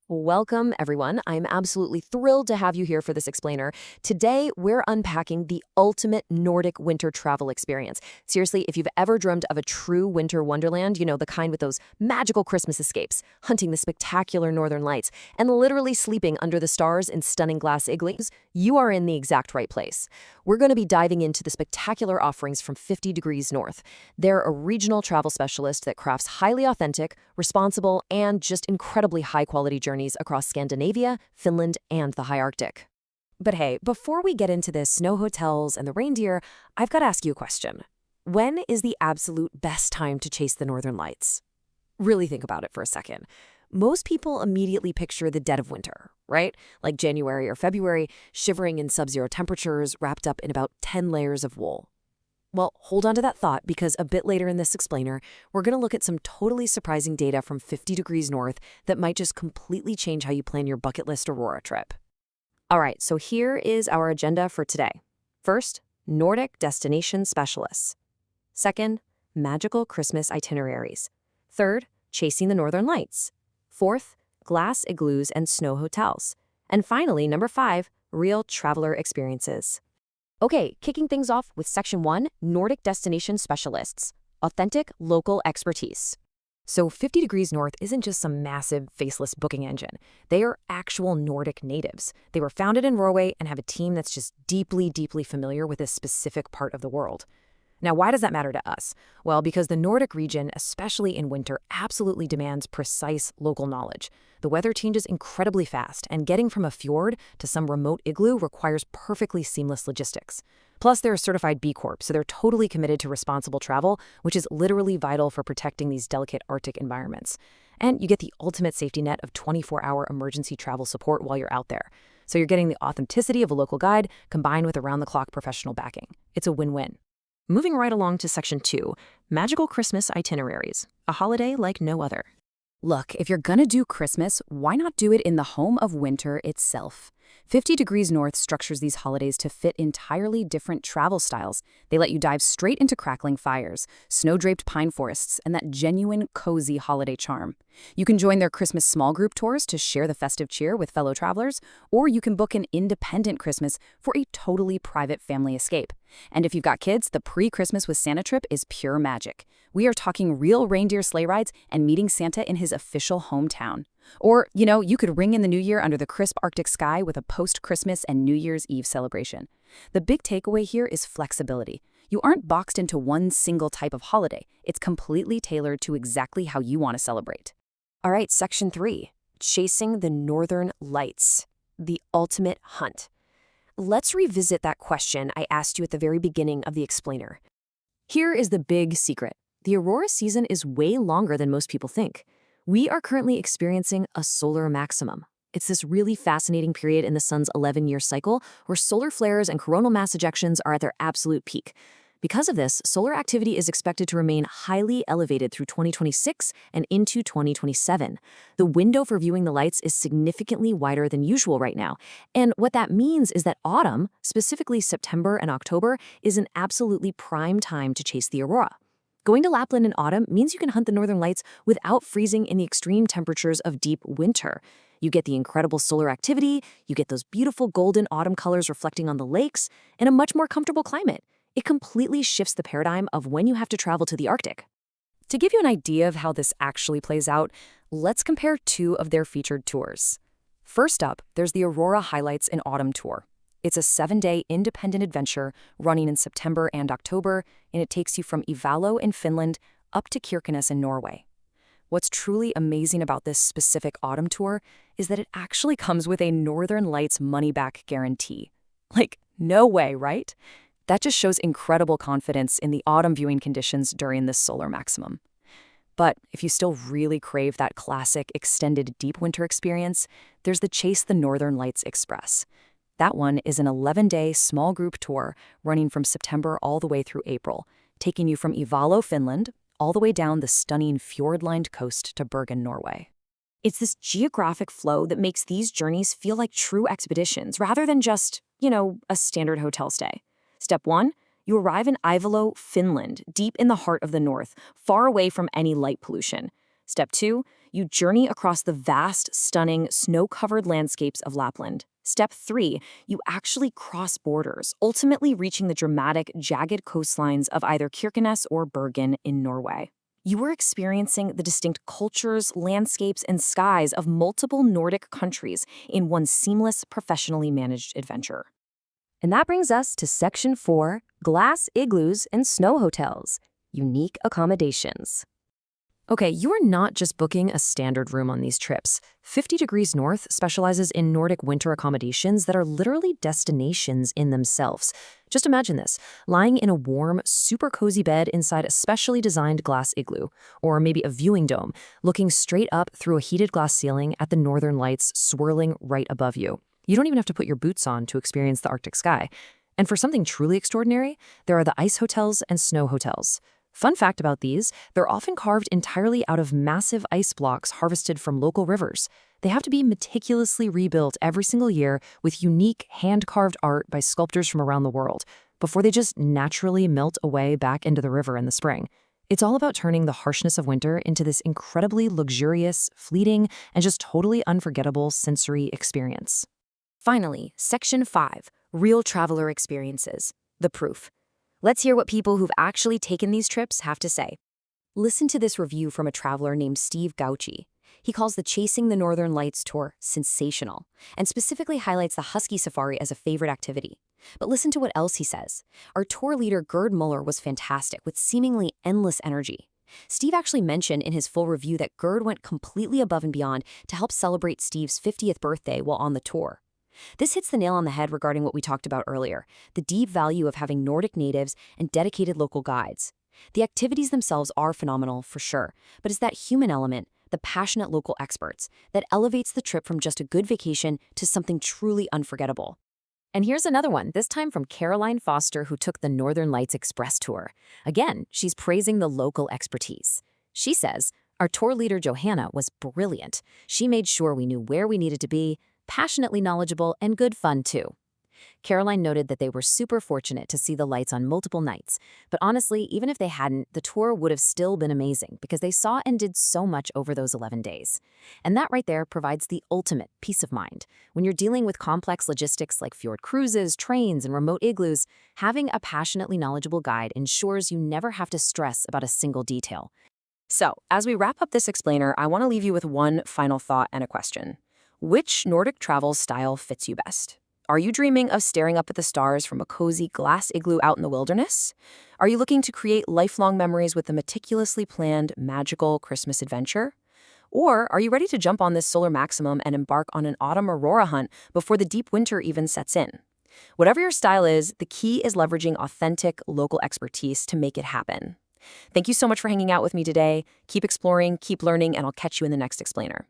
Welcome, everyone. I'm absolutely thrilled to have you here for this explainer. Today, we're unpacking the ultimate Nordic winter travel experience. Seriously, if you've ever dreamed of a true winter wonderland, the kind with those magical Christmas escapes, hunting the spectacular northern lights, and literally sleeping under the stars in stunning glass igloos, you are in the exact right place. We're going to be diving into the spectacular offerings from 50 degrees north. They're a regional travel specialist that crafts highly authentic, responsible, and just incredibly high-quality journeys across Scandinavia, Finland, and the high Arctic. But hey, before we get into the snow hotels and the reindeer, I've got to ask you a question. When is the absolute best time to chase the northern lights? Really think about it for a second. Most people immediately picture the dead of winter, right? Like January or February, shivering in sub-zero temperatures, wrapped up in about 10 layers of wool. Well, hold on to that thought because a bit later in this explainer, we're going to look at some totally surprising data from 50 degrees north that might just completely change how you plan your bucket list Aurora trip. All right, so here is our agenda for today. First, Nordic destination specialists. Second, magical Christmas itineraries. Third, chasing the northern lights. Fourth, glass igloos and snow hotels. And finally, number 5, real traveler experiences. Okay, kicking things off with Section 1, Nordic Destination Specialists. Authentic, local expertise. So 50 degrees north isn't just some massive, faceless booking engine. They are actual Nordic natives. They were founded in Norway and have a team that's just deeply, deeply familiar with this specific part of the world. Now, why does that matter to us? Well, because the Nordic region, especially in winter, absolutely demands precise local knowledge. The weather changes incredibly fast, and getting from a fjord to some remote igloo requires perfectly seamless logistics. Plus, they're a certified B Corp, so they're totally committed to responsible travel, which is literally vital for protecting these delicate Arctic environments. And you get the ultimate safety net of 24-hour emergency travel support while you're out there. So you're getting the authenticity of a local guide combined with around-the-clock professional backing. It's a win-win. Moving right along to Section 2, Magical Christmas Itineraries, a holiday like no other. Look, if you're gonna do Christmas, why not do it in the home of winter itself? 50 degrees north structures these holidays to fit entirely different travel styles. They let you dive straight into crackling fires, snow-draped pine forests, and that genuine, cozy holiday charm. You can join their Christmas small group tours to share the festive cheer with fellow travelers, or you can book an independent Christmas for a totally private family escape. And if you've got kids, the pre-Christmas with Santa trip is pure magic. We are talking real reindeer sleigh rides and meeting Santa in his official hometown. Or, you could ring in the new year under the crisp Arctic sky with a post-Christmas and New Year's Eve celebration. The big takeaway here is flexibility. You aren't boxed into one single type of holiday. It's completely tailored to exactly how you want to celebrate. All right, Section 3, Chasing the Northern Lights, the ultimate hunt. Let's revisit that question I asked you at the very beginning of the explainer. Here is the big secret. The aurora season is way longer than most people think. We are currently experiencing a solar maximum. It's this really fascinating period in the sun's 11-year cycle where solar flares and coronal mass ejections are at their absolute peak. Because of this, solar activity is expected to remain highly elevated through 2026 and into 2027. The window for viewing the lights is significantly wider than usual right now. And what that means is that autumn, specifically September and October, is an absolutely prime time to chase the aurora. Going to Lapland in autumn means you can hunt the northern lights without freezing in the extreme temperatures of deep winter. You get the incredible solar activity, you get those beautiful golden autumn colors reflecting on the lakes, and a much more comfortable climate. It completely shifts the paradigm of when you have to travel to the Arctic. To give you an idea of how this actually plays out, let's compare 2 of their featured tours. First up, there's the Aurora Highlights in Autumn Tour. It's a 7-day independent adventure running in September and October, and it takes you from Ivalo in Finland up to Kirkenes in Norway. What's truly amazing about this specific autumn tour is that it actually comes with a Northern Lights money-back guarantee. Like, no way, right? That just shows incredible confidence in the autumn viewing conditions during this solar maximum. But if you still really crave that classic extended deep winter experience, there's the Chase the Northern Lights Express. That one is an 11-day small group tour running from September all the way through April, taking you from Ivalo, Finland, all the way down the stunning fjord-lined coast to Bergen, Norway. It's this geographic flow that makes these journeys feel like true expeditions rather than just, a standard hotel stay. Step 1, you arrive in Ivalo, Finland, deep in the heart of the north, far away from any light pollution. Step 2, you journey across the vast, stunning, snow-covered landscapes of Lapland. Step 3, you actually cross borders, ultimately reaching the dramatic, jagged coastlines of either Kirkenes or Bergen in Norway. You are experiencing the distinct cultures, landscapes, and skies of multiple Nordic countries in one seamless, professionally managed adventure. And that brings us to Section 4, glass igloos and snow hotels, unique accommodations. Okay, you're not just booking a standard room on these trips. 50 Degrees North specializes in Nordic winter accommodations that are literally destinations in themselves. Just imagine this, lying in a warm, super cozy bed inside a specially designed glass igloo, or maybe a viewing dome, looking straight up through a heated glass ceiling at the northern lights swirling right above you. You don't even have to put your boots on to experience the Arctic sky. And for something truly extraordinary, there are the ice hotels and snow hotels. Fun fact about these, they're often carved entirely out of massive ice blocks harvested from local rivers. They have to be meticulously rebuilt every single year with unique, hand-carved art by sculptors from around the world, before they just naturally melt away back into the river in the spring. It's all about turning the harshness of winter into this incredibly luxurious, fleeting, and just totally unforgettable sensory experience. Finally, Section 5, real traveler experiences, the proof. Let's hear what people who've actually taken these trips have to say. Listen to this review from a traveler named Steve Gauchi. He calls the Chasing the Northern Lights tour sensational, and specifically highlights the husky safari as a favorite activity. But listen to what else he says. Our tour leader Gerd Muller was fantastic with seemingly endless energy. Steve actually mentioned in his full review that Gerd went completely above and beyond to help celebrate Steve's 50th birthday while on the tour. This hits the nail on the head regarding what we talked about earlier, the deep value of having Nordic natives and dedicated local guides. The activities themselves are phenomenal, for sure, but it's that human element, the passionate local experts, that elevates the trip from just a good vacation to something truly unforgettable. And here's another one, this time from Caroline Foster, who took the Northern Lights Express tour. Again, she's praising the local expertise. She says, our tour leader Johanna was brilliant. She made sure we knew where we needed to be, passionately knowledgeable, and good fun too. Caroline noted that they were super fortunate to see the lights on multiple nights, but honestly, even if they hadn't, the tour would have still been amazing because they saw and did so much over those 11 days. And that right there provides the ultimate peace of mind. When you're dealing with complex logistics like fjord cruises, trains, and remote igloos, having a passionately knowledgeable guide ensures you never have to stress about a single detail. So, as we wrap up this explainer, I want to leave you with one final thought and a question. Which Nordic travel style fits you best? Are you dreaming of staring up at the stars from a cozy glass igloo out in the wilderness? Are you looking to create lifelong memories with a meticulously planned, magical Christmas adventure? Or are you ready to jump on this solar maximum and embark on an autumn aurora hunt before the deep winter even sets in? Whatever your style is, the key is leveraging authentic, local expertise to make it happen. Thank you so much for hanging out with me today. Keep exploring, keep learning, and I'll catch you in the next explainer.